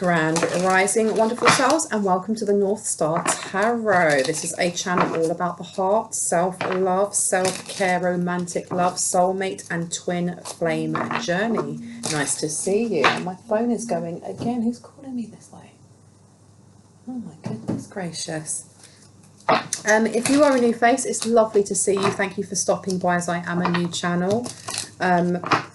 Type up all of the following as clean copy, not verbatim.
Grand Rising, wonderful souls, and welcome to the North Star Tarot. This is a channel all about the heart, self-love, self-care, romantic love, soulmate and twin flame journey. Nice to see you. My phone is going again. Who's calling me this way? Oh my goodness gracious. If you are a new face, it's lovely to see you. Thank you for stopping by, as I am a new channel. I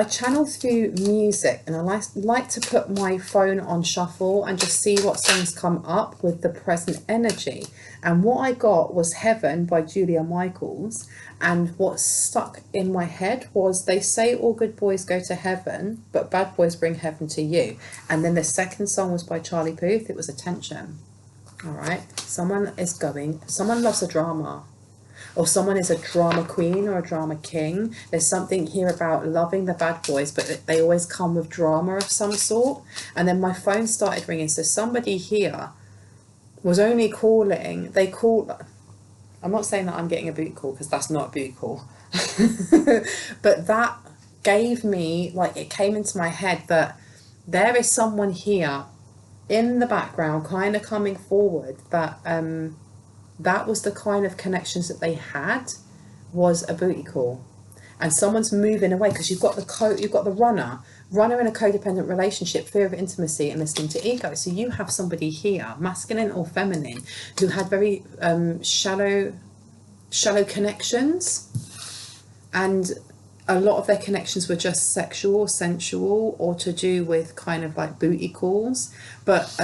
channel through music, and I like to put my phone on shuffle and just see what songs come up with the present energy. And what I got was Heaven by Julia Michaels, and what stuck in my head was, they say all good boys go to heaven, but bad boys bring heaven to you. And then the second song was by Charlie Puth. It was Attention. All right, someone loves a drama, or someone is a drama queen or a drama king. There's something here about loving the bad boys, but they always come with drama of some sort. And then my phone started ringing. So somebody here was only calling. I'm not saying that I'm getting a boot call, because that's not a boot call. But that gave me, like, it came into my head that there is someone here in the background kind of coming forward, that that was the kind of connections that they had, was a booty call. And someone's moving away, because you've got the runner in a codependent relationship, fear of intimacy and listening to ego. So you have somebody here, masculine or feminine, who had very shallow connections, and a lot of their connections were just sexual, sensual, or to do with kind of like booty calls. But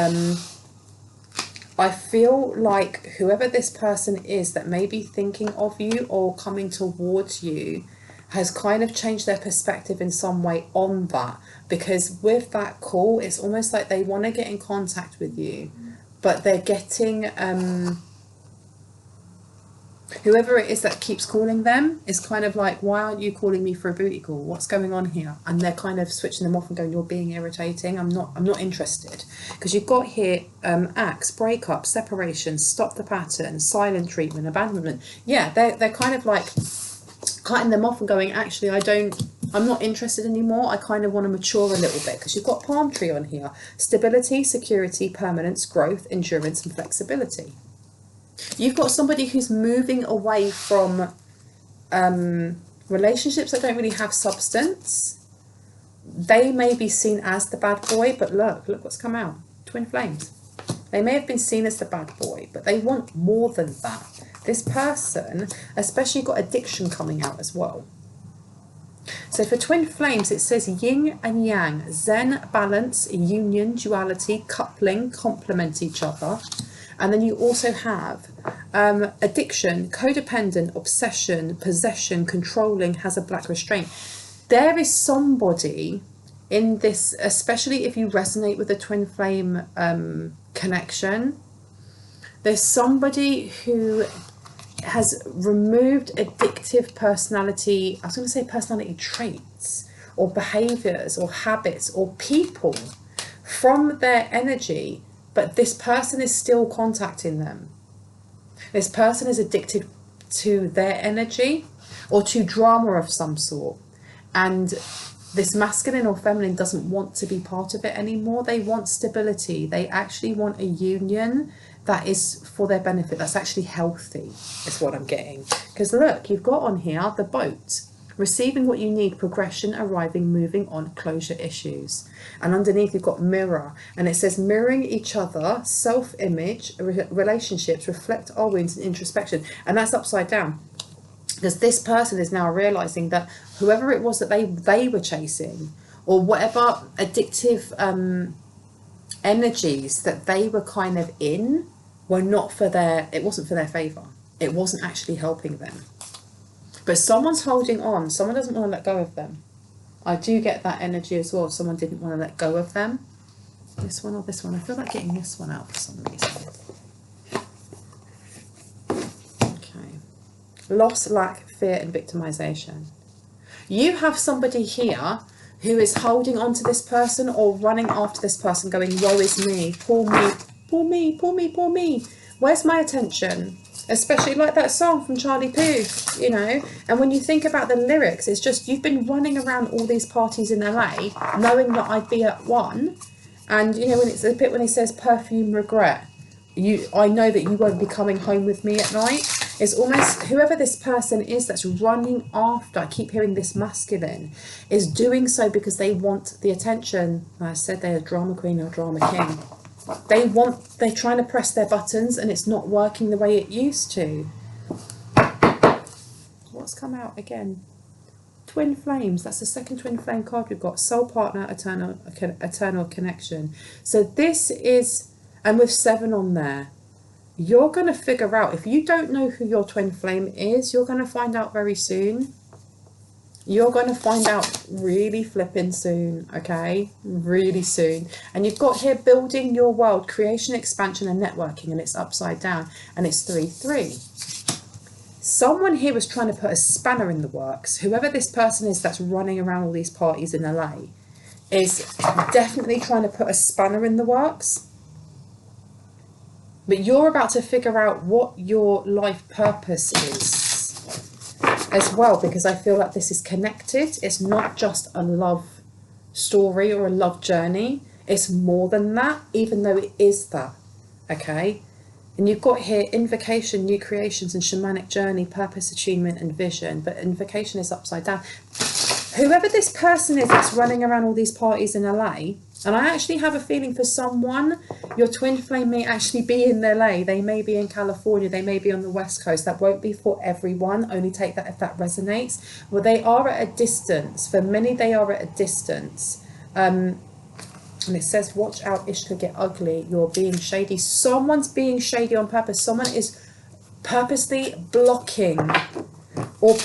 I feel like whoever this person is that may be thinking of you or coming towards you has kind of changed their perspective in some way on that, because with that call, it's almost like they want to get in contact with you, but they're getting whoever it is that keeps calling them is kind of like, why aren't you calling me for a booty call? What's going on here? And they're kind of switching them off and going, you're being irritating. I'm not interested. Because you've got here acts, breakup, separation, stop the pattern, silent treatment, abandonment. Yeah, they're kind of like cutting them off and going, actually, I'm not interested anymore. I kind of want to mature a little bit, because you've got palm tree on here. Stability, security, permanence, growth, endurance, and flexibility. You've got somebody who's moving away from relationships that don't really have substance. They may be seen as the bad boy, but look what's come out. Twin flames. They may have been seen as the bad boy, but they want more than that. This person especially got addiction coming out as well. So for twin flames, it says yin and yang, zen, balance, union, duality, coupling, complement each other. And then you also have addiction, codependent, obsession, possession, controlling, has a black restraint. There is somebody in this, especially if you resonate with the twin flame connection, there's somebody who has removed addictive personality, I was going to say personality traits, or behaviors, or habits, or people from their energy. But this person is still contacting them. This person is addicted to their energy or to drama of some sort. And this masculine or feminine doesn't want to be part of it anymore. They want stability. They actually want a union that is for their benefit, that's actually healthy, is what I'm getting. Because look, you've got on here the boat. Receiving what you need, progression, arriving, moving on, closure issues. And underneath you've got mirror, and it says mirroring each other, self-image, relationships, reflect our wounds and introspection. And that's upside down, because this person is now realizing that whoever it was that they were chasing, or whatever addictive energies that they were kind of in, were not for their, it wasn't for their favor. It wasn't actually helping them. But someone's holding on. Someone doesn't want to let go of them. I do get that energy as well. Someone didn't want to let go of them. This one or this one? I feel like getting this one out for some reason. Okay. Loss, lack, fear, and victimization. You have somebody here who is holding on to this person or running after this person, going, woe is me, poor me, poor me, poor me, poor me. Where's my attention? Especially like that song from Charlie Puth, you know. And when you think about the lyrics, it's just, you've been running around all these parties in LA knowing that I'd be at one. And, you know, when it's a bit when he says perfume regret, I know that you won't be coming home with me at night. It's almost, whoever this person is that's running after, I keep hearing this masculine, is doing so because they want the attention. I said they're a drama queen or a drama king. They're trying to press their buttons and it's not working the way it used to. What's come out again? Twin flames. That's the second twin flame card we've got. Soul partner, eternal connection. So this is, and with 7 on there, you're going to figure out, if you don't know who your twin flame is, you're going to find out very soon. You're going to find out really flipping soon, okay? Really soon. And you've got here building your world, creation, expansion and networking, and it's upside down, and it's 3-3. Someone here was trying to put a spanner in the works. Whoever this person is that's running around all these parties in LA is definitely trying to put a spanner in the works. But you're about to figure out what your life purpose is as well, because I feel like this is connected. It's not just a love story or a love journey. It's more than that, even though it is that, okay? And you've got here invocation, new creations and shamanic journey, purpose, attunement and vision. But invocation is upside down. Whoever this person is that's running around all these parties in LA, and I actually have a feeling for someone, your twin flame may actually be in LA. They may be in California. They may be on the West Coast. That won't be for everyone. Only take that if that resonates. Well, they are at a distance. For many, they are at a distance. And it says, watch out, Ish could get ugly. You're being shady. Someone's being shady on purpose. Someone is purposely blocking or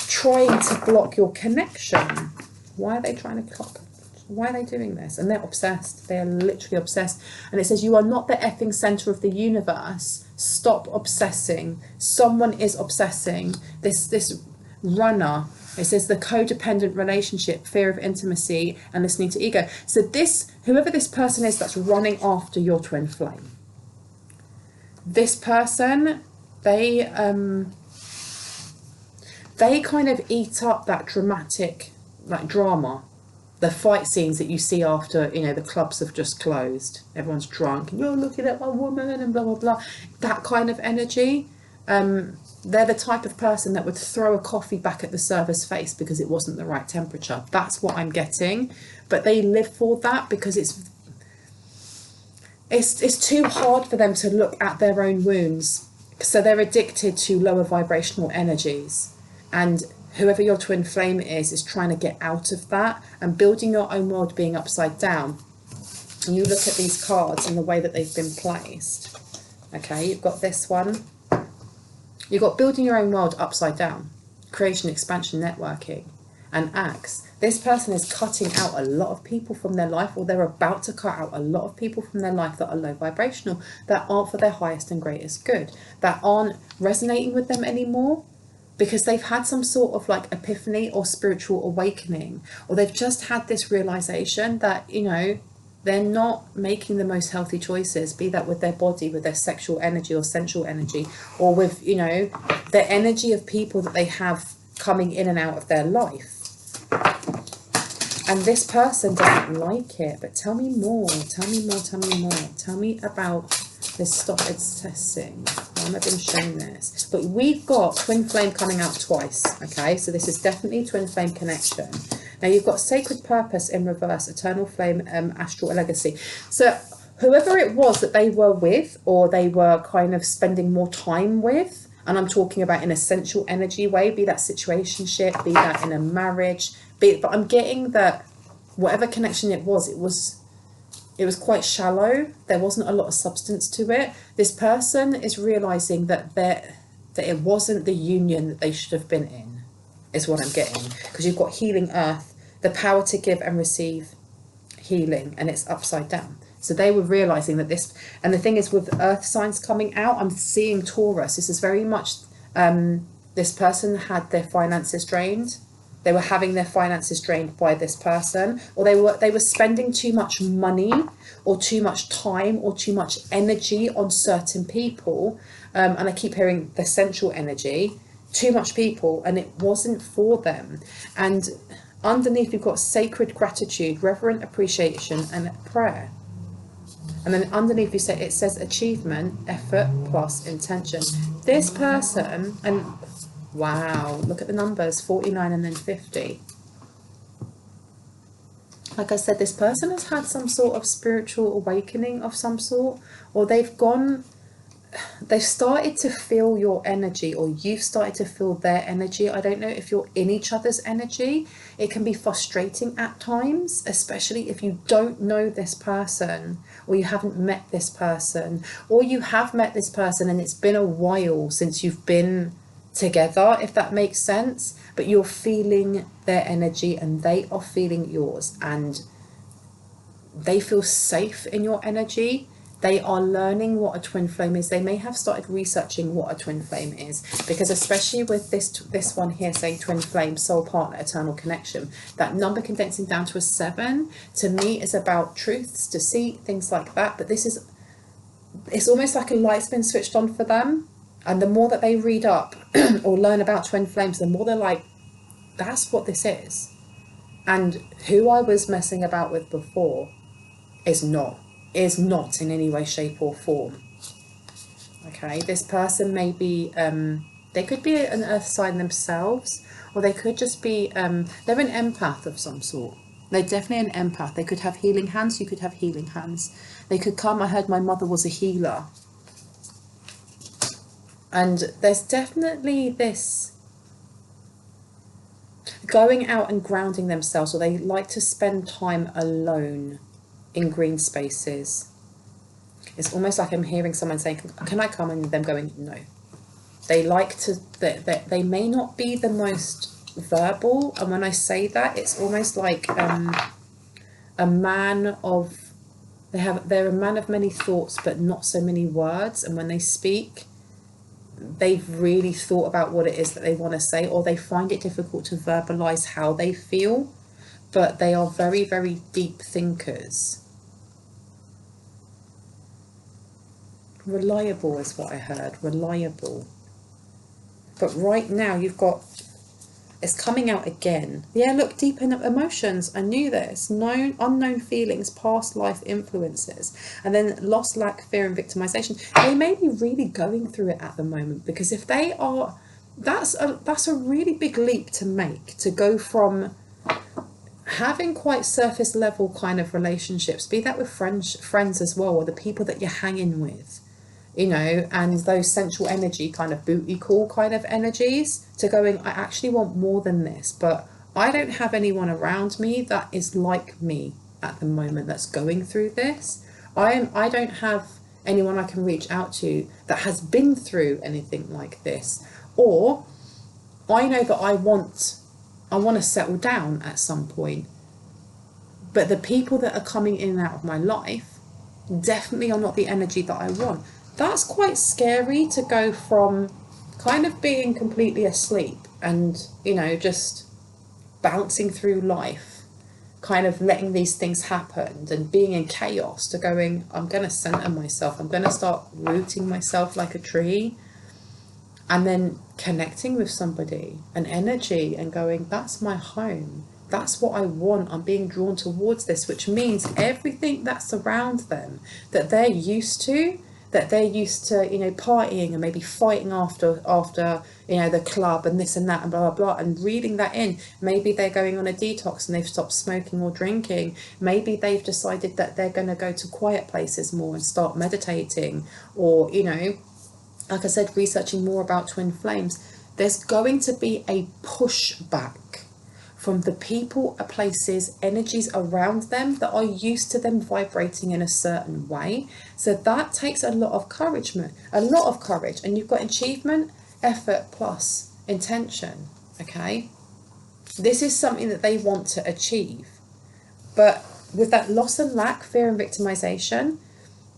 trying to block your connection. Why are they trying to block? Why are they doing this? And they're obsessed. They are literally obsessed. And it says, you are not the effing center of the universe. Stop obsessing. Someone is obsessing. This runner, it says the codependent relationship, fear of intimacy and listening to ego. So this, whoever this person is that's running after your twin flame, this person, they kind of eat up that dramatic, like drama, the fight scenes that you see after, you know, the clubs have just closed, everyone's drunk and you're looking at my woman and blah blah blah, that kind of energy. They're the type of person that would throw a coffee back at the server's face because it wasn't the right temperature. That's what I'm getting. But they live for that because it's too hard for them to look at their own wounds. So they're addicted to lower vibrational energies. And whoever your twin flame is trying to get out of that, and building your own world being upside down. And you look at these cards and the way that they've been placed. Okay, you've got this one. You've got building your own world upside down, creation, expansion, networking, and Axe. This person is cutting out a lot of people from their life, or they're about to cut out a lot of people from their life that are low vibrational, that aren't for their highest and greatest good, that aren't resonating with them anymore because they've had some sort of like epiphany or spiritual awakening, or they've just had this realization that, you know, they're not making the most healthy choices, be that with their body, with their sexual energy or sensual energy, or with, you know, the energy of people that they have coming in and out of their life. And this person doesn't like it. But tell me more, tell me more, tell me more. Tell me about this stop obsessing. Why am I being shown this? But we've got twin flame coming out twice, okay? So this is definitely twin flame connection. Now you've got sacred purpose in reverse, eternal flame, astral legacy. So whoever it was that they were with, or they were kind of spending more time with, and I'm talking about in a sensual energy way, be that situationship, be that in a marriage, but I'm getting that whatever connection it was quite shallow. There wasn't a lot of substance to it. This person is realizing that it wasn't the union that they should have been in, is what I'm getting. Because you've got healing earth, the power to give and receive healing, and it's upside down. So they were realizing that this, and the thing is with earth signs coming out, I'm seeing Taurus. This is very much, this person had their finances drained. They were having their finances drained by this person, or they were spending too much money or too much time or too much energy on certain people. And I keep hearing the sensual energy, too much people, and it wasn't for them. And underneath we've got sacred gratitude, reverent appreciation, and prayer. And then underneath it says achievement, effort plus intention. This person, and wow, look at the numbers, 49 and then 50. Like I said, this person has had some sort of spiritual awakening of some sort, or they've started to feel your energy, or you've started to feel their energy. I don't know if you're in each other's energy. It can be frustrating at times, especially if you don't know this person, or you haven't met this person, or you have met this person and it's been a while since you've been together, if that makes sense, but you're feeling their energy and they are feeling yours, and they feel safe in your energy. They are learning what a twin flame is. They may have started researching what a twin flame is, because especially with this one here saying twin flame, soul partner, eternal connection, that number condensing down to a 7 to me is about truths, deceit, things like that. But it's almost like a light's been switched on for them. And the more that they read up or learn about twin flames, the more they're like, that's what this is. And who I was messing about with before is not in any way, shape or form. Okay, this person may be, they could be an earth sign themselves, or they could just be, they're an empath of some sort. They're definitely an empath. They could have healing hands, you could have healing hands. They could come, I heard my mother was a healer. And there's definitely this going out and grounding themselves, or they like to spend time alone in green spaces. It's almost like I'm hearing someone saying, can I come? And them going, no. They like to, they may not be the most verbal. And when I say that, it's almost like a man of, they're a man of many thoughts, but not so many words. And when they speak, they've really thought about what it is that they want to say, or they find it difficult to verbalize how they feel, but they are very, very deep thinkers. Reliable is what I heard, reliable. But right now you've got, it's coming out again. Yeah, look, deep in emotions. I knew this. Known, unknown feelings, past life influences, and then loss, lack, fear, and victimization. They may be really going through it at the moment, because if they are, that's a really big leap to make, to go from having quite surface level kind of relationships, be that with friends as well, or the people that you're hanging with, you know, and those sensual energy kind of booty call kind of energies, to going, I actually want more than this, but I don't have anyone around me that is like me at the moment that's going through this. I don't have anyone I can reach out to that has been through anything like this, or I know that I want to settle down at some point, but the people that are coming in and out of my life definitely are not the energy that I want. That's quite scary, to go from kind of being completely asleep and, you know, just bouncing through life, kind of letting these things happen and being in chaos, to going, I'm going to center myself. I'm going to start rooting myself like a tree, and then connecting with somebody, an energy, and going, that's my home. That's what I want. I'm being drawn towards this, which means everything that's around them that they're used to, you know, partying and maybe fighting after, you know, the club and this and that and blah, blah, blah, and reading that in. Maybe they're going on a detox and they've stopped smoking or drinking. Maybe they've decided that they're going to go to quiet places more and start meditating, or, you know, like I said, researching more about twin flames. There's going to be a pushback from the people, places, energies around them that are used to them vibrating in a certain way. So that takes a lot of courage, and you've got achievement, effort plus intention. Okay, this is something that they want to achieve, but with that loss and lack, fear and victimization,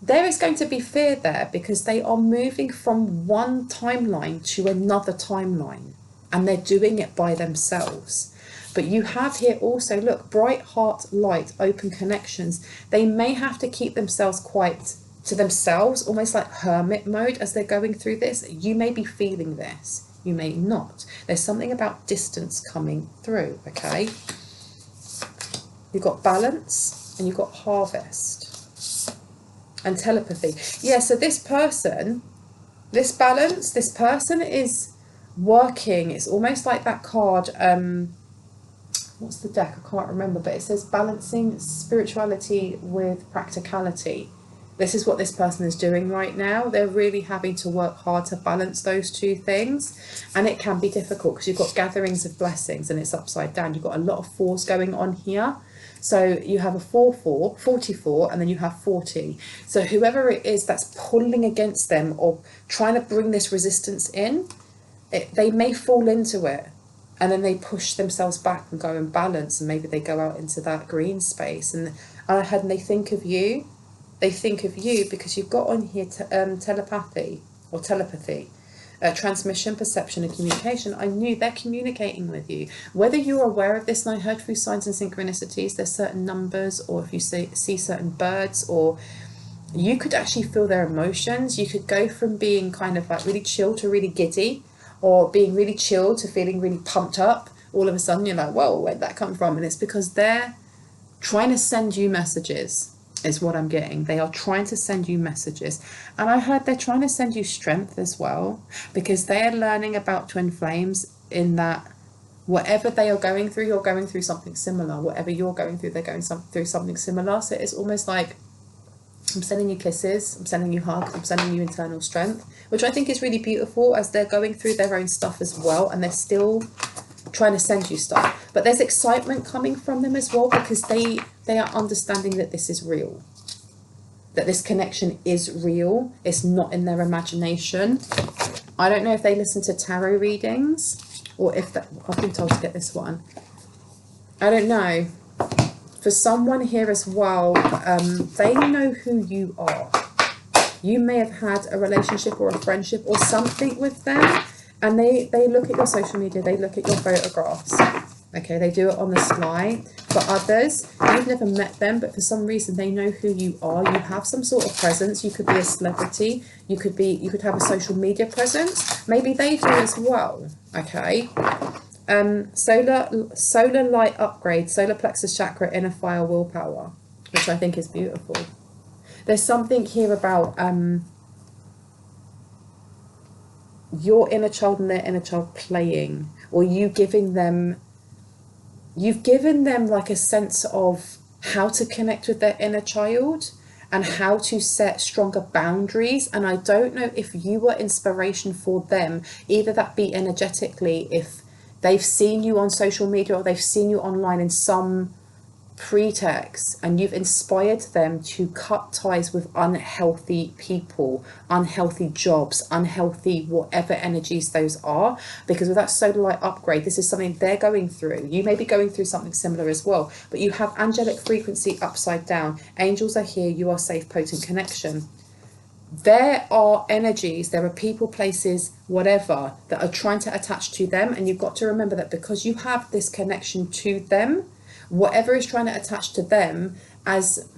there is going to be fear there, because they are moving from one timeline to another timeline, and they're doing it by themselves. But you have here also, look, bright heart, light, open connections. They may have to keep themselves quite to themselves, almost like hermit mode as they're going through this. You may be feeling this, you may not. There's something about distance coming through, okay? You've got balance and you've got harvest and telepathy. Yeah, so this person, this balance, this person is working. It's almost like that card, what's the deck? I can't remember, but it says balancing spirituality with practicality. This is what this person is doing right now. They're really having to work hard to balance those two things. And it can be difficult because you've got gatherings of blessings and it's upside down. You've got a lot of fours going on here. So you have a 4-4, 44, and then you have 40. So whoever it is that's pulling against them or trying to bring this resistance in, they may fall into it. And then they push themselves back and go and balance. And maybe they go out into that green space. And they think of you. They think of you because you've got on here telepathy, transmission, perception and communication. I knew they're communicating with you. Whether you're aware of this, and I heard through signs and synchronicities, there's certain numbers, or if you see certain birds, or you could actually feel their emotions. You could go from being kind of like really chill to really giddy, or being really chill to feeling really pumped up. All of a sudden you're like, whoa, where'd that come from? And it's because they're trying to send you messages. Is what I'm getting. They are trying to send you messages. And I heard they're trying to send you strength as well, because they are learning about twin flames in that whatever they are going through, you're going through something similar. Whatever you're going through, they're going through something similar. So it's almost like I'm sending you kisses, I'm sending you hugs, I'm sending you internal strength, which I think is really beautiful as they're going through their own stuff as well. And they're still trying to send you stuff. But there's excitement coming from them as well, because they are understanding that this is real, that this connection is real. It's not in their imagination. I don't know if they listen to tarot readings, or if that, I've been told to get this one. I don't know. For someone here as well, they know who you are. You may have had a relationship or a friendship or something with them, and they look at your social media, they look at your photographs. Okay, they do it on the sly. For others, you've never met them, but for some reason they know who you are. You have some sort of presence. You could be a celebrity. You could have a social media presence. Maybe they do as well. Okay. Solar light upgrade, solar plexus chakra, inner fire, willpower, which I think is beautiful. There's something here about your inner child and their inner child playing, or you've given them like a sense of how to connect with their inner child and how to set stronger boundaries. And I don't know if you were inspiration for them, either that be energetically, if they've seen you on social media or they've seen you online in some pretext, and you've inspired them to cut ties with unhealthy people, unhealthy jobs, unhealthy whatever energies those are. Because with that solar light upgrade, this is something they're going through. You may be going through something similar as well, but you have angelic frequency upside down. Angels are here. You are safe, potent connection. There are energies, there are people, places, whatever, that are trying to attach to them. And you've got to remember that because you have this connection to them, whatever is trying to attach to them as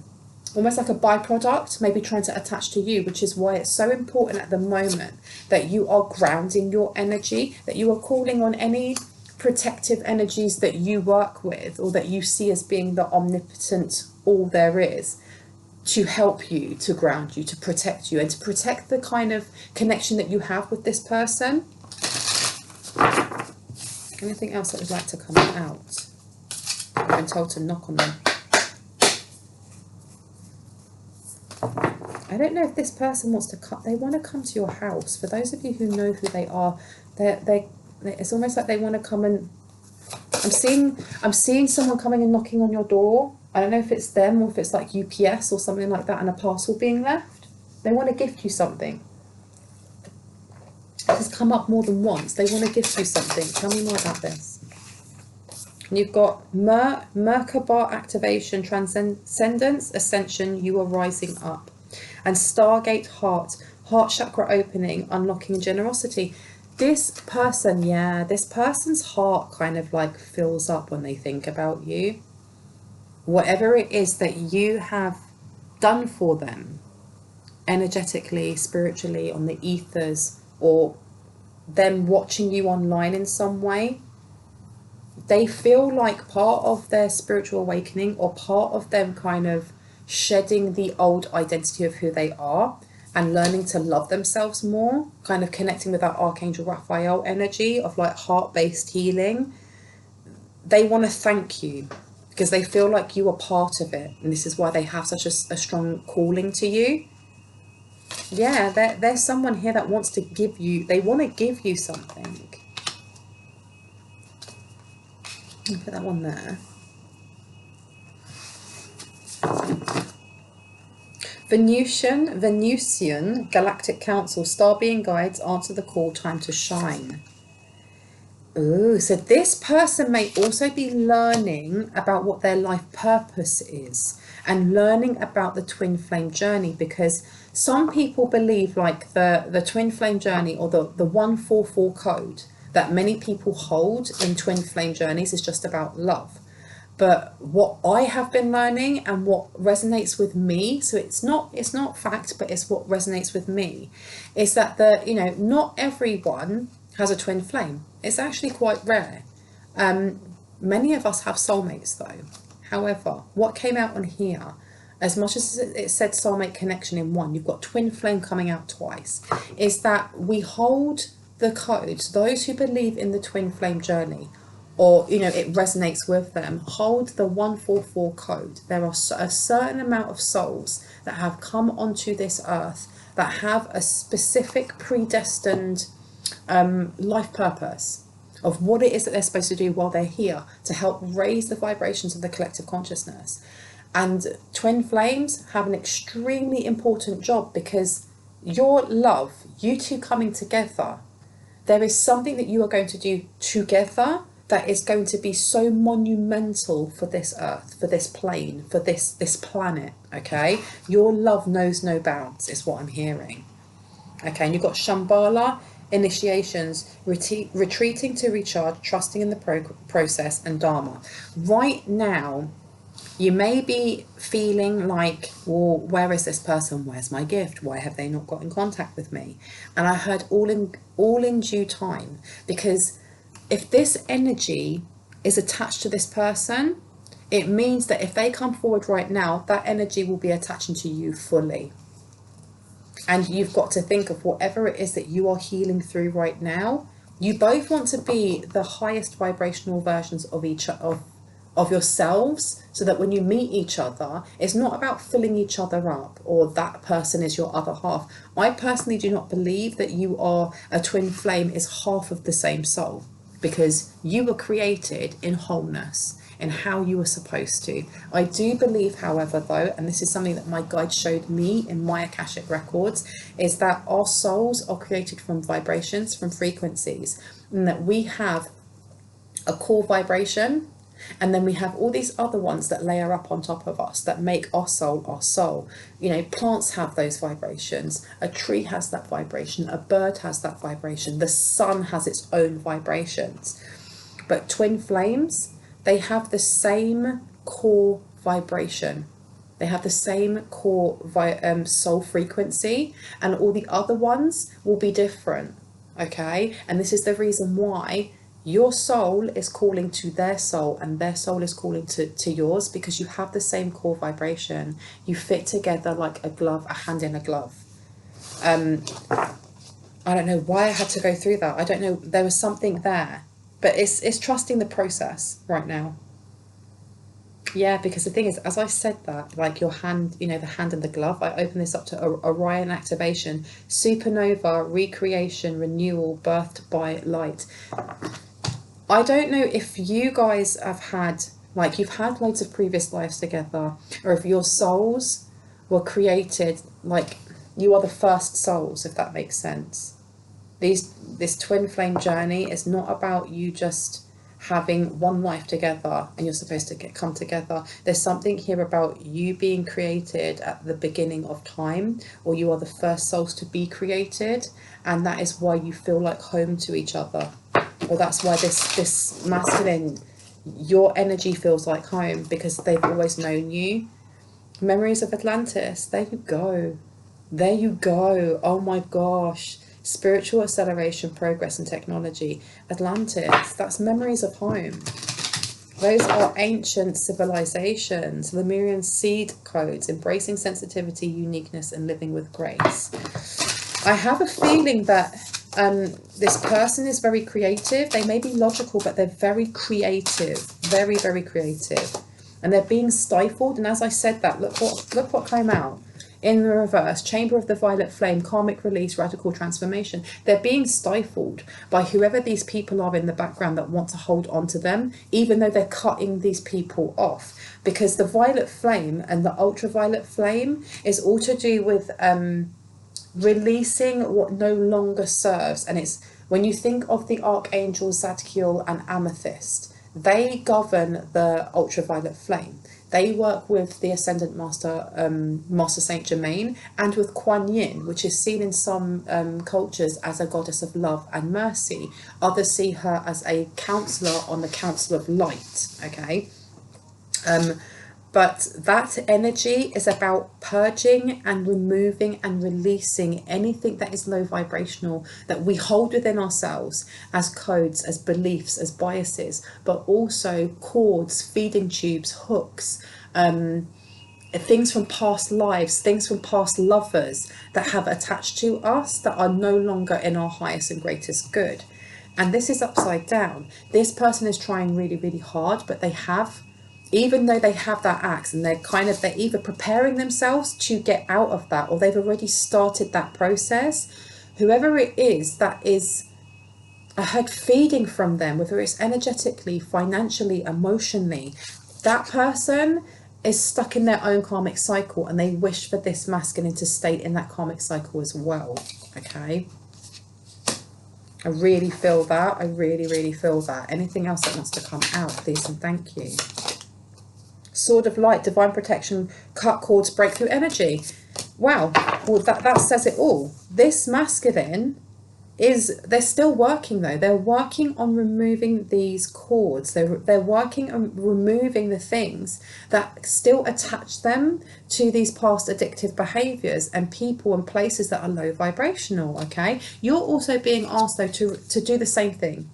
almost like a byproduct, maybe trying to attach to you, which is why it's so important at the moment that you are grounding your energy, that you are calling on any protective energies that you work with or that you see as being the omnipotent all there is, to help you, to ground you, to protect you, and to protect the kind of connection that you have with this person. Anything else that would like to come out? I've been told to knock on them. I don't know if this person wants to cut. They want to come to your house. For those of you who know who they are, it's almost like they want to come and. I'm seeing someone coming and knocking on your door. I don't know if it's them or if it's like UPS or something like that, and a parcel being left. They want to gift you something. This has come up more than once. They want to gift you something. Tell me more about this. You've got Merkaba activation, transcendence, ascension, you are rising up. And Stargate heart chakra opening, unlocking generosity. This person, yeah, this person's heart kind of like fills up when they think about you. Whatever it is that you have done for them, energetically, spiritually, on the ethers, or them watching you online in some way, they feel like part of their spiritual awakening, or part of them kind of shedding the old identity of who they are and learning to love themselves more, kind of connecting with that Archangel Raphael energy of like heart-based healing. They want to thank you because they feel like you are part of it, and this is why they have such a strong calling to you. Yeah, there's someone here that wants to give you, they want to give you something. I'll put that one there. Venusian Galactic Council, Star Being Guides, answer the call, time to shine. Ooh, so this person may also be learning about what their life purpose is and learning about the twin flame journey, because some people believe like the twin flame journey, or the 144 code that many people hold in twin flame journeys, is just about love. But what I have been learning and what resonates with me, so it's not fact, but it's what resonates with me, is that not everyone has a twin flame. It's actually quite rare. Many of us have soulmates though. However, what came out on here, as much as it said soulmate connection in one, you've got twin flame coming out twice, is that we hold the codes. Those who believe in the twin flame journey, or it resonates with them, hold the 144 code. There are a certain amount of souls that have come onto this earth that have a specific predestined life purpose of what it is that they're supposed to do while they're here, to help raise the vibrations of the collective consciousness. And twin flames have an extremely important job, because your love, you two coming together, there is something that you are going to do together that is going to be so monumental for this earth, for this plane, for this planet. Okay, your love knows no bounds is what I'm hearing. Okay, and you've got Shambhala, initiations, retreating to recharge, trusting in the process, and Dharma. Right now, you may be feeling like, well, where is this person? Where's my gift? Why have they not got in contact with me? And I heard all in due time, because if this energy is attached to this person, it means that if they come forward right now, that energy will be attaching to you fully. And you've got to think of whatever it is that you are healing through right now. You both want to be the highest vibrational versions of of yourselves, so that when you meet each other, it's not about filling each other up, or that person is your other half. I personally do not believe that you are a twin flame is half of the same soul, because you were created in wholeness, in how you were supposed to. I do believe, however, though, and this is something that my guide showed me in my Akashic records, is that our souls are created from vibrations, from frequencies, and that we have a core vibration, and then we have all these other ones that layer up on top of us that make our soul our soul. Plants have those vibrations, a tree has that vibration, a bird has that vibration, the sun has its own vibrations. But twin flames, they have the same core vibration. They have the same core soul frequency, and all the other ones will be different. Okay, and this is the reason why your soul is calling to their soul, and their soul is calling to yours, because you have the same core vibration. You fit together like a glove, a hand in a glove. I don't know why I had to go through that. I don't know. There was something there, but it's trusting the process right now. Yeah, because the thing is, as I said that, like your hand, the hand and the glove, I open this up to Orion activation, supernova, recreation, renewal, birthed by light. I don't know if you guys have had, like, you've had loads of previous lives together, or if your souls were created, like, you are the first souls, if that makes sense. This twin flame journey is not about you just having one life together, and you're supposed to come together. There's something here about you being created at the beginning of time, or you are the first souls to be created, and that is why you feel like home to each other. Or that's why this masculine, your energy feels like home, because they've always known you. Memories of Atlantis, there you go. There you go. Oh my gosh. Spiritual acceleration, progress and technology. Atlantis, that's memories of home. Those are ancient civilizations. Lemurian seed codes, embracing sensitivity, uniqueness and living with grace. I have a feeling that this person is very creative. They may be logical, but they're very creative. Very, very creative. And they're being stifled. And as I said that, look what came out. In the reverse, Chamber of the Violet Flame, karmic release, radical transformation. They're being stifled by whoever these people are in the background that want to hold on to them, even though they're cutting these people off. Because the violet flame and the ultraviolet flame is all to do with releasing what no longer serves. And it's when you think of the archangels Zadkiel and Amethyst, they govern the ultraviolet flame. They work with the Ascendant Master, Master Saint Germain, and with Kuan Yin, which is seen in some cultures as a goddess of love and mercy. Others see her as a counselor on the Council of Light, okay? But that energy is about purging and removing and releasing anything that is low vibrational, that we hold within ourselves as codes, as beliefs, as biases, but also cords, feeding tubes, hooks, things from past lives, things from past lovers that have attached to us that are no longer in our highest and greatest good. And this is upside down. This person is trying really, really hard, but they have, even though they have that axe, and they're either preparing themselves to get out of that, or they've already started that process. Whoever it is that is feeding from them, whether it's energetically, financially, emotionally, that person is stuck in their own karmic cycle, and they wish for this masculine to stay in that karmic cycle as well. Okay, I really feel that. I really, really feel that. Anything else that wants to come out, please and thank you. Sword of Light, divine protection, cut cords, breakthrough energy. Wow, well that says it all. This masculine they're still working though. They're working on removing these cords. They're working on removing the things that still attach them to these past addictive behaviors and people and places that are low vibrational. Okay, you're also being asked though to do the same thing,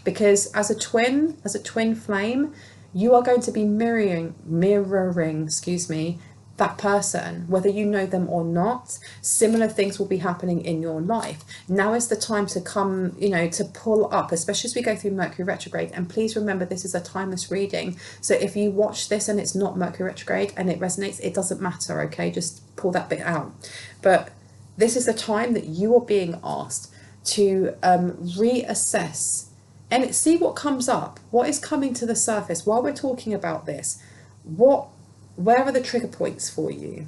because as a twin flame, you are going to be mirroring, excuse me, that person, whether you know them or not. Similar things will be happening in your life. Now is the time to come, to pull up, especially as we go through Mercury retrograde. And please remember, this is a timeless reading. So if you watch this and it's not Mercury retrograde and it resonates, it doesn't matter, okay? Just pull that bit out. But this is the time that you are being asked to reassess and see what comes up, what is coming to the surface while we're talking about this. Where are the trigger points for you?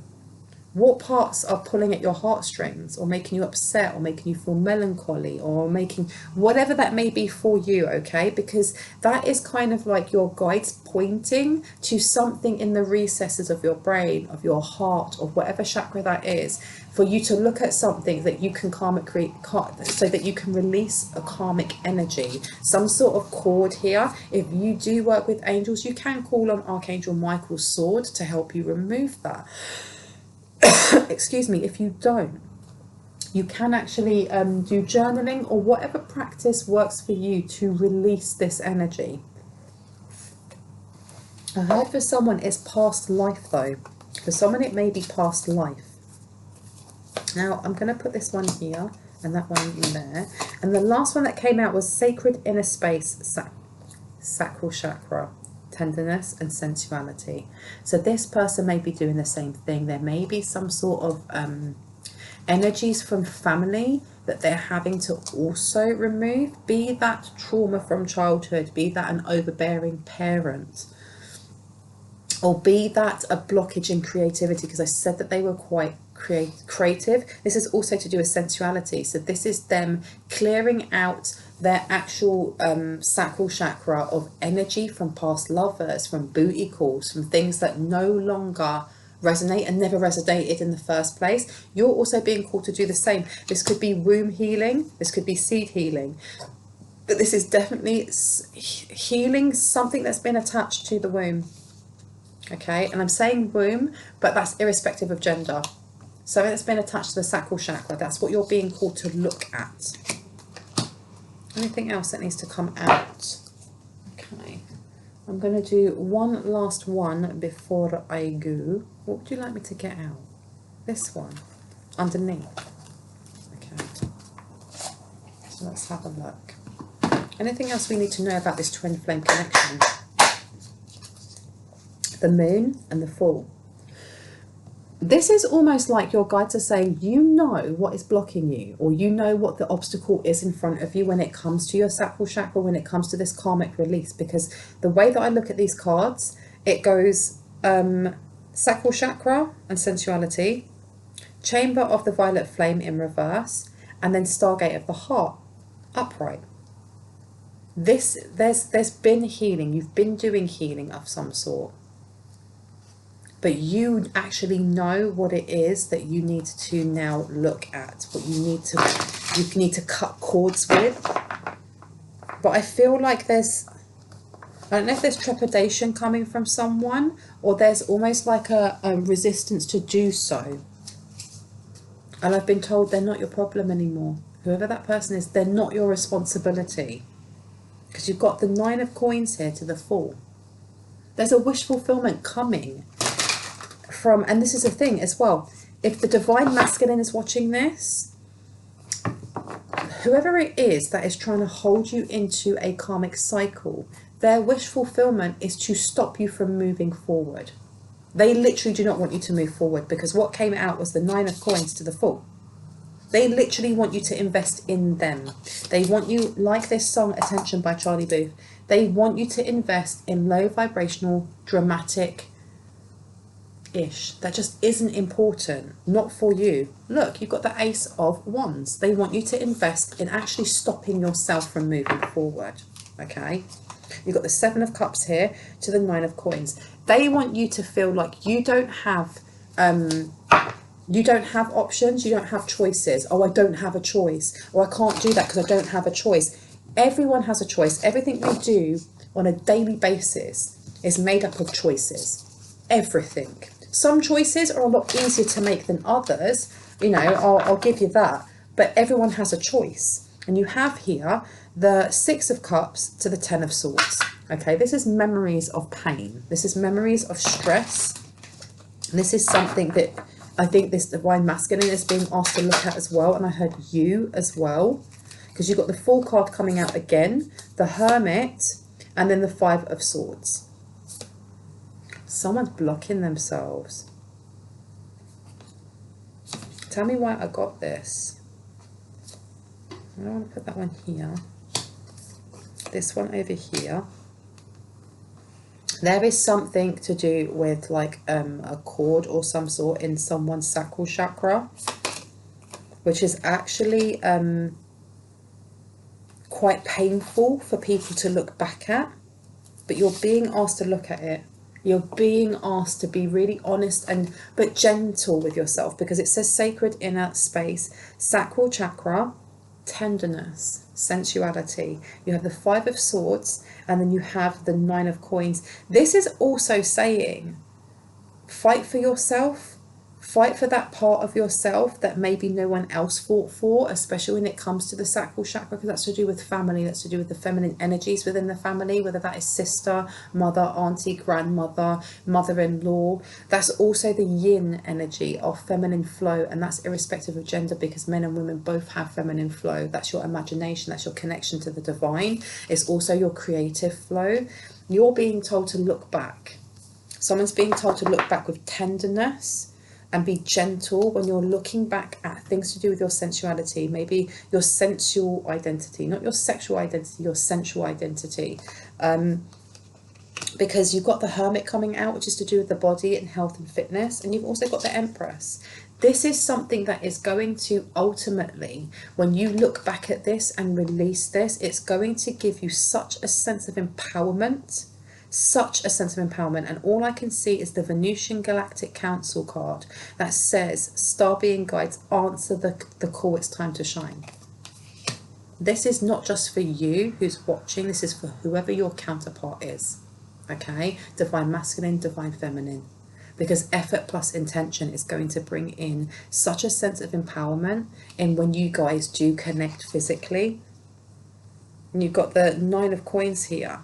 What parts are pulling at your heartstrings, or making you upset, or making you feel melancholy, or making whatever that may be for you, okay? Because that is kind of like your guides pointing to something in the recesses of your brain, of your heart, of whatever chakra that is, for you to look at something that you can so that you can release a karmic energy, some sort of cord here. If you do work with angels, you can call on Archangel Michael's sword to help you remove that. Excuse me. If you don't, you can actually do journaling or whatever practice works for you to release this energy. I heard for someone it's past life though. For someone it may be past life. Now I'm going to put this one here and that one in there. And the last one that came out was sacred inner space, sacral chakra, tenderness and sensuality. So this person may be doing the same thing. There may be some sort of energies from family that they're having to also remove, be that trauma from childhood, be that an overbearing parent, or be that a blockage in creativity, because I said that they were quite creative. This is also to do with sensuality. So this is them clearing out their actual sacral chakra of energy from past lovers, from booty calls, from things that no longer resonate and never resonated in the first place. You're also being called to do the same. This could be womb healing, this could be seed healing, but this is definitely healing something that's been attached to the womb. Okay, and I'm saying womb, but that's irrespective of gender. So it's been attached to the sacral chakra. That's what you're being called to look at. Anything else that needs to come out? Okay, I'm going to do one last one before I go. What would you like me to get out? This one, underneath. Okay, so let's have a look. Anything else we need to know about this twin flame connection? The moon and the full. This is almost like your guides are saying, you know what is blocking you, or you know what the obstacle is in front of you when it comes to your sacral chakra, when it comes to this karmic release. Because the way that I look at these cards, it goes sacral chakra and sensuality, chamber of the violet flame in reverse, and then stargate of the heart upright. There's been healing. You've been doing healing of some sort. But you actually know what it is that you need to now look at, what you need to cut cords with. But I feel like I don't know if there's trepidation coming from someone, or there's almost like a resistance to do so. And I've been told they're not your problem anymore. Whoever that person is, they're not your responsibility. Because you've got the 9 of coins here to the Fool. There's a wish fulfillment coming. And this is a thing as well, if the divine masculine is watching this, whoever it is that is trying to hold you into a karmic cycle, their wish fulfillment is to stop you from moving forward. They literally do not want you to move forward, because what came out was the 9 of coins to the Fool. They literally want you to invest in them. They want you, like this song Attention by Charlie Booth, they want you to invest in low vibrational, dramatic ish that just isn't important, not for you. Look, you've got the Ace of Wands. They want you to invest in actually stopping yourself from moving forward. Okay, you've got the 7 of Cups here to the 9 of Coins. They want you to feel like you don't have options, you don't have choices. Oh, I don't have a choice, or I can't do that because I don't have a choice. Everyone has a choice. Everything we do on a daily basis is made up of choices. Everything. Some choices are a lot easier to make than others, you know, I'll give you that, but everyone has a choice. And you have here the 6 of Cups to the 10 of Swords. Okay, this is memories of pain. This is memories of stress. And this is something that I think this divine masculine is being asked to look at as well. And I heard you as well, because you've got the Fool card coming out again, the Hermit, and then the 5 of Swords. Someone's blocking themselves. Tell me why I got this. I don't want to put that one here. This one over here. There is something to do with like a cord or some sort in someone's sacral chakra, which is actually quite painful for people to look back at. But you're being asked to look at it. You're being asked to be really honest but gentle with yourself, because it says sacred inner space, sacral chakra, tenderness, sensuality. You have the 5 of Swords, and then you have the 9 of Coins. This is also saying, fight for yourself. Fight for that part of yourself that maybe no one else fought for, especially when it comes to the sacral chakra, because that's to do with family, that's to do with the feminine energies within the family, whether that is sister, mother, auntie, grandmother, mother-in-law. That's also the yin energy of feminine flow, and that's irrespective of gender, because men and women both have feminine flow. That's your imagination, that's your connection to the divine. It's also your creative flow. You're being told to look back. Someone's being told to look back with tenderness and be gentle when you're looking back at things to do with your sensuality, maybe your sensual identity, not your sexual identity, your sensual identity. because you've got the Hermit coming out, which is to do with the body and health and fitness, and you've also got the Empress. This is something that is going to ultimately, when you look back at this and release this, it's going to give you such a sense of empowerment, such a sense of empowerment. And all I can see is the Venusian Galactic Council card that says, Star Being Guides, answer the call, it's time to shine. This is not just for you who's watching, this is for whoever your counterpart is. Okay, divine masculine, divine feminine, because effort plus intention is going to bring in such a sense of empowerment in when you guys do connect physically. And you've got the 9 of coins here,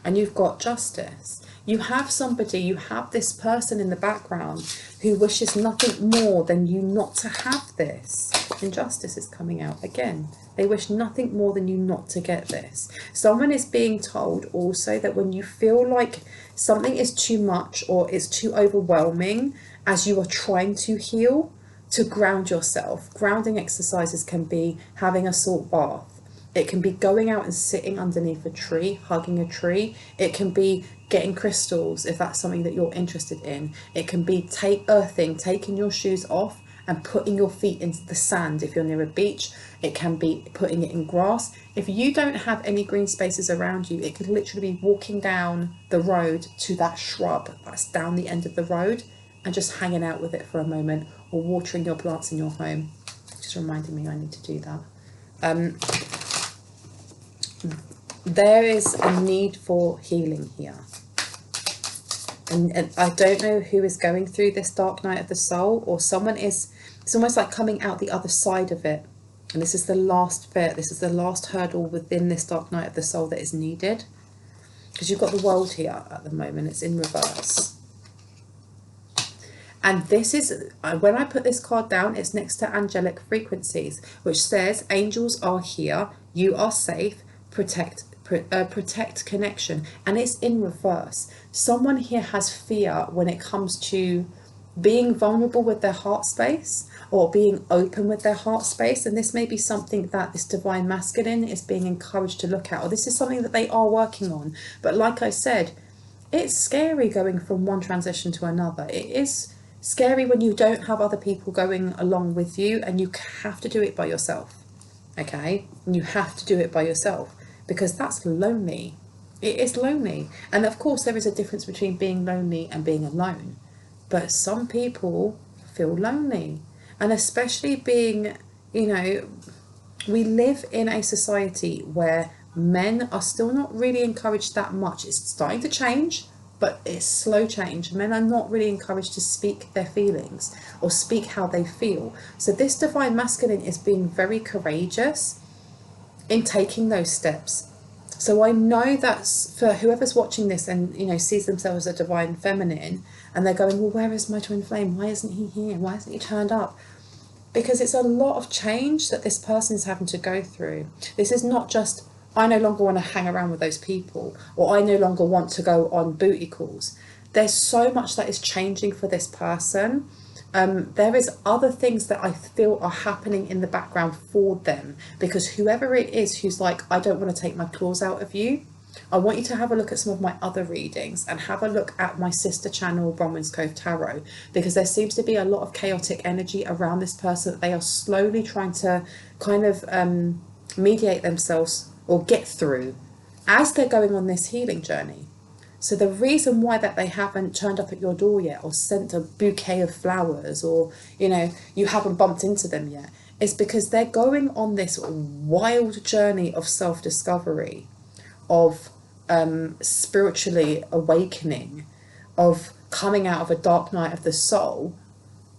and you've got justice. You have somebody, you have this person in the background who wishes nothing more than you not to have this. Injustice is coming out again. They wish nothing more than you not to get this. Someone is being told also that when you feel like something is too much or is too overwhelming as you are trying to heal, to ground yourself. Grounding exercises can be having a salt bath. It can be going out and sitting underneath a tree, hugging a tree. It can be getting crystals if that's something that you're interested in. It can be earthing, taking your shoes off and putting your feet into the sand if you're near a beach. It can be putting it in grass. If you don't have any green spaces around you, it could literally be walking down the road to that shrub that's down the end of the road and just hanging out with it for a moment, or watering your plants in your home. Just reminding me I need to do that. There is a need for healing here. And I don't know who is going through this dark night of the soul, or someone is, it's almost like coming out the other side of it. And this is the last bit, this is the last hurdle within this dark night of the soul that is needed. Because you've got the World here at the moment, it's in reverse. And this is, when I put this card down, it's next to angelic frequencies, which says, angels are here, you are safe, protect connection. And it's in reverse. Someone here has fear when it comes to being vulnerable with their heart space, or being open with their heart space. And this may be something that this divine masculine is being encouraged to look at, or this is something that they are working on. But like I said, it's scary going from one transition to another. It is scary when you don't have other people going along with you, and you have to do it by yourself. Okay, and you have to do it by yourself, because that's lonely. It is lonely. And of course there is a difference between being lonely and being alone, but some people feel lonely. And especially being, you know, we live in a society where men are still not really encouraged that much. It's starting to change, but it's slow change. Men are not really encouraged to speak their feelings or speak how they feel. So this divine masculine is being very courageous in taking those steps. So I know that's for whoever's watching this and, you know, sees themselves as a divine feminine, and they're going, well, where is my twin flame? Why isn't he here? Why hasn't he turned up? Because it's a lot of change that this person is having to go through. This is not just, I no longer want to hang around with those people, or I no longer want to go on booty calls. There's so much that is changing for this person. There is other things that I feel are happening in the background for them, because whoever it is who's like, I don't want to take my claws out of you, I want you to have a look at some of my other readings and have a look at my sister channel, Bronwyn's Cove Tarot, because there seems to be a lot of chaotic energy around this person that they are slowly trying to kind of mediate themselves or get through as they're going on this healing journey. So the reason why that they haven't turned up at your door yet, or sent a bouquet of flowers, or, you know, you haven't bumped into them yet, is because they're going on this wild journey of self-discovery, of spiritually awakening, of coming out of a dark night of the soul,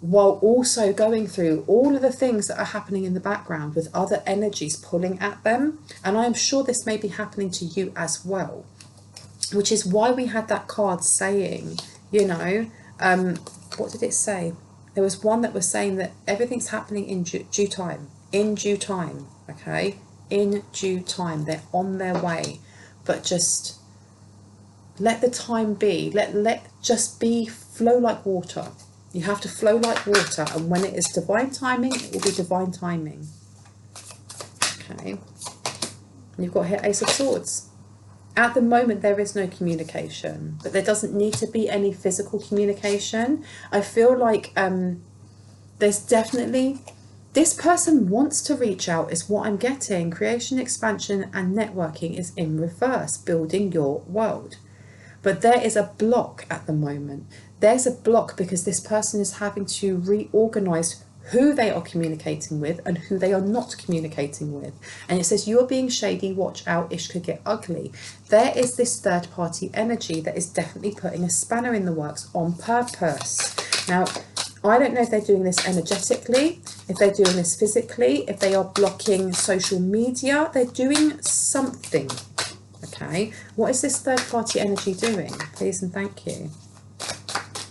while also going through all of the things that are happening in the background with other energies pulling at them. And I am sure this may be happening to you as well, which is why we had that card saying, you know, what did it say? There was one that was saying that everything's happening in due time, okay? In due time, they're on their way, but just let the time be, let just be, flow like water. You have to flow like water, and when it is divine timing, it will be divine timing. Okay, and you've got here Ace of Swords. At the moment, there is no communication, but there doesn't need to be any physical communication. I feel like there's definitely, this person wants to reach out is what I'm getting. Creation, expansion and networking is in reverse, building your world. But there is a block at the moment. There's a block because this person is having to reorganize who they are communicating with and who they are not communicating with. And it says, you're being shady, watch out, ish could get ugly. There is this third party energy that is definitely putting a spanner in the works on purpose. Now, I don't know if they're doing this energetically, if they're doing this physically, if they are blocking social media, they're doing something. Okay, what is this third party energy doing? Please and thank you.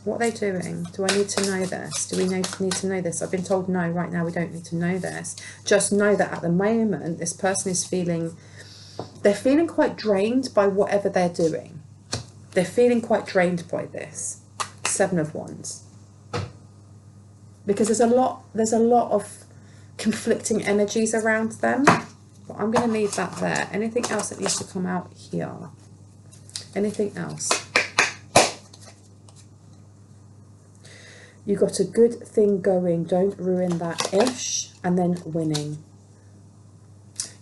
What are they doing? Do I need to know this? Do we need to know this? I've been told no, right now we don't need to know this. Just know that at the moment, this person is feeling, they're feeling quite drained by whatever they're doing. They're feeling quite drained by this. 7 of Wands. Because there's a lot of conflicting energies around them. But I'm going to leave that there. Anything else that needs to come out here? Anything else? You got a good thing going. Don't ruin that ish. And then winning.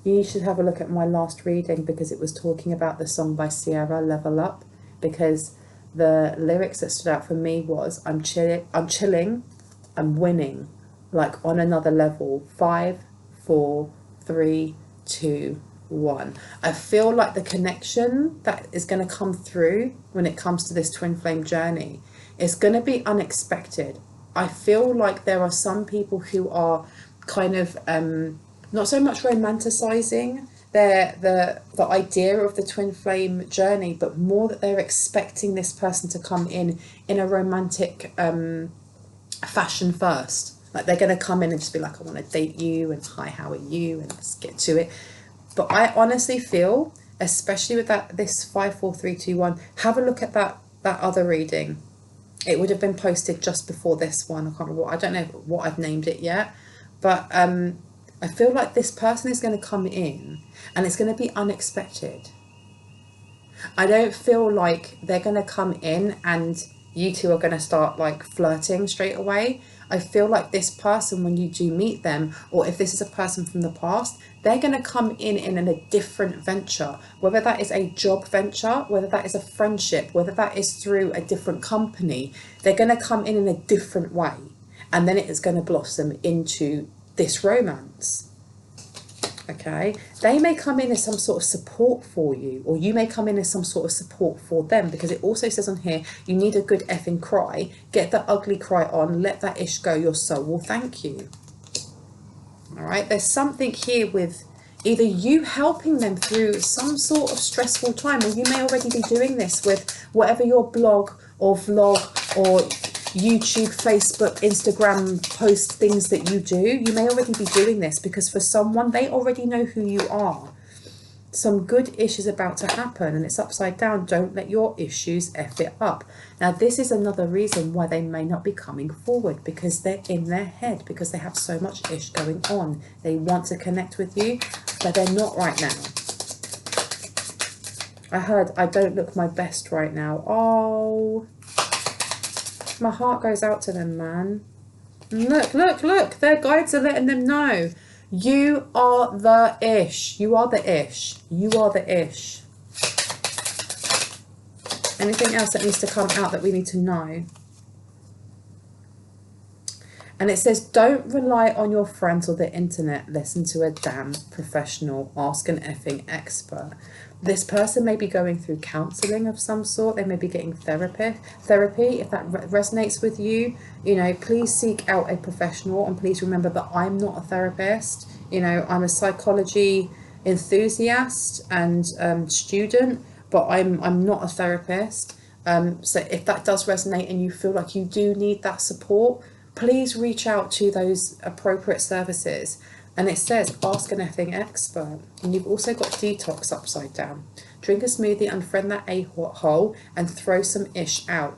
You should have a look at my last reading because it was talking about the song by Sierra, Level Up. Because the lyrics that stood out for me was, I'm chilling, I'm winning. Like on another level. 5, 4, 3, 2, 1. I feel like the connection that is going to come through when it comes to this twin flame journey is going to be unexpected. I feel like there are some people who are kind of not so much romanticizing the idea of the twin flame journey, but more that they're expecting this person to come in a romantic fashion first. Like they're going to come in and just be like, I want to date you, and hi, how are you, and let's get to it. But I honestly feel, especially with this 5, 4, 3, 2, 1, have a look at that other reading. It would have been posted just before this one. I can't remember. I don't know what I've named it yet, but I feel like this person is going to come in and it's going to be unexpected. I don't feel like they're going to come in and you two are going to start like flirting straight away. I feel like this person, when you do meet them, or if this is a person from the past, they're going to come in a different venture, whether that is a job venture, whether that is a friendship, whether that is through a different company. They're going to come in a different way, and then it is going to blossom into this romance. Okay, they may come in as some sort of support for you, or you may come in as some sort of support for them, because it also says on here, you need a good effing cry. Get the ugly cry on, let that ish go, your soul will thank you. All right, there's something here with either you helping them through some sort of stressful time, or you may already be doing this with whatever your blog or vlog or YouTube, Facebook, Instagram post things that you do. You may already be doing this because for someone, they already know who you are. Some good ish is about to happen and it's upside down. Don't let your issues F it up. Now, this is another reason why they may not be coming forward, because they're in their head, because they have so much ish going on. They want to connect with you, but they're not right now. I heard, I don't look my best right now. Oh, my heart goes out to them, man. Look, look, look. Their guides are letting them know. You are the ish. You are the ish. You are the ish. Anything else that needs to come out that we need to know? And it says, don't rely on your friends or the internet. Listen to a damn professional. Ask an effing expert. This person may be going through counselling of some sort. They may be getting therapy. If that resonates with you, you know, please seek out a professional. And please remember that I'm not a therapist. You know, I'm a psychology enthusiast and student, but I'm not a therapist. So if that does resonate and you feel like you do need that support, please reach out to those appropriate services. And it says, ask an effing expert. And you've also got detox upside down. Drink a smoothie, unfriend that a-hole, and throw some ish out.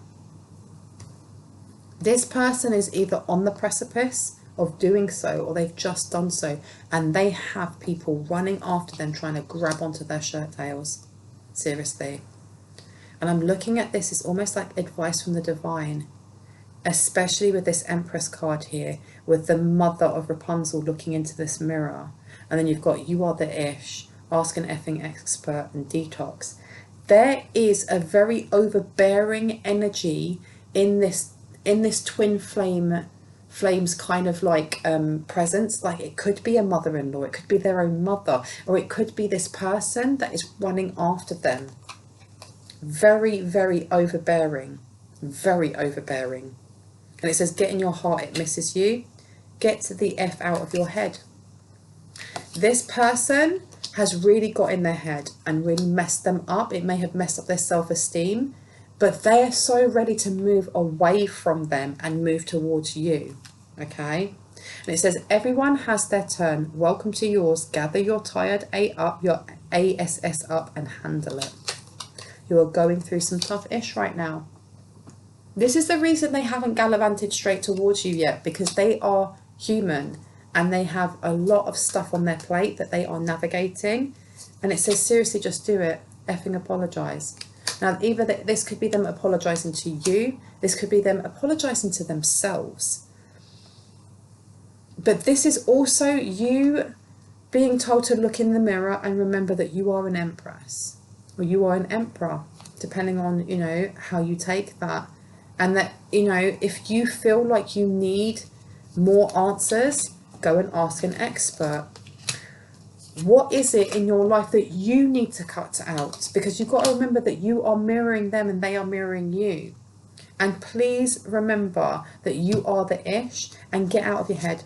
This person is either on the precipice of doing so, or they've just done so. And they have people running after them, trying to grab onto their shirt tails. seriously. And I'm looking at this as almost like advice from the divine, especially with this Empress card here, with the mother of Rapunzel looking into this mirror. And then you've got you are the ish, ask an effing expert, and detox. There is a very overbearing energy in this twin flames kind of like presence. Like it could be a mother-in-law, it could be their own mother, or it could be this person that is running after them. Very, very overbearing, very overbearing. And it says, get in your heart, it misses you. Get the F out of your head. This person has really got in their head and really messed them up. It may have messed up their self-esteem, but they are so ready to move away from them and move towards you, okay? And it says, everyone has their turn. Welcome to yours. Gather your tired A up, your ASS up, and handle it. You are going through some tough ish right now. This is the reason they haven't gallivanted straight towards you yet, because they are human and they have a lot of stuff on their plate that they are navigating. And it says, seriously, just do it. Effing apologise. Now, either this could be them apologising to you. This could be them apologising to themselves. But this is also you being told to look in the mirror and remember that you are an empress, or you are an emperor, depending on, you know, how you take that. And that, you know, if you feel like you need more answers, go and ask an expert. What is it in your life that you need to cut out? Because you've got to remember that you are mirroring them and they are mirroring you. And please remember that you are the ish, and get out of your head.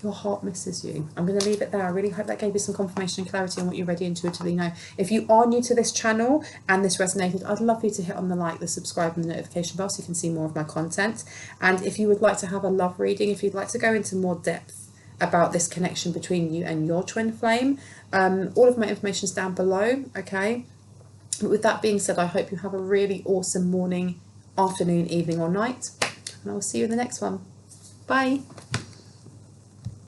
Your heart misses you. I'm going to leave it there. I really hope that gave you some confirmation and clarity on what you already intuitively know. If you are new to this channel and this resonated, I'd love you to hit on the like, the subscribe, and the notification bell so you can see more of my content. And if you would like to have a love reading, if you'd like to go into more depth about this connection between you and your twin flame, all of my information is down below, okay? But with that being said, I hope you have a really awesome morning, afternoon, evening, or night, and I will see you in the next one. Bye.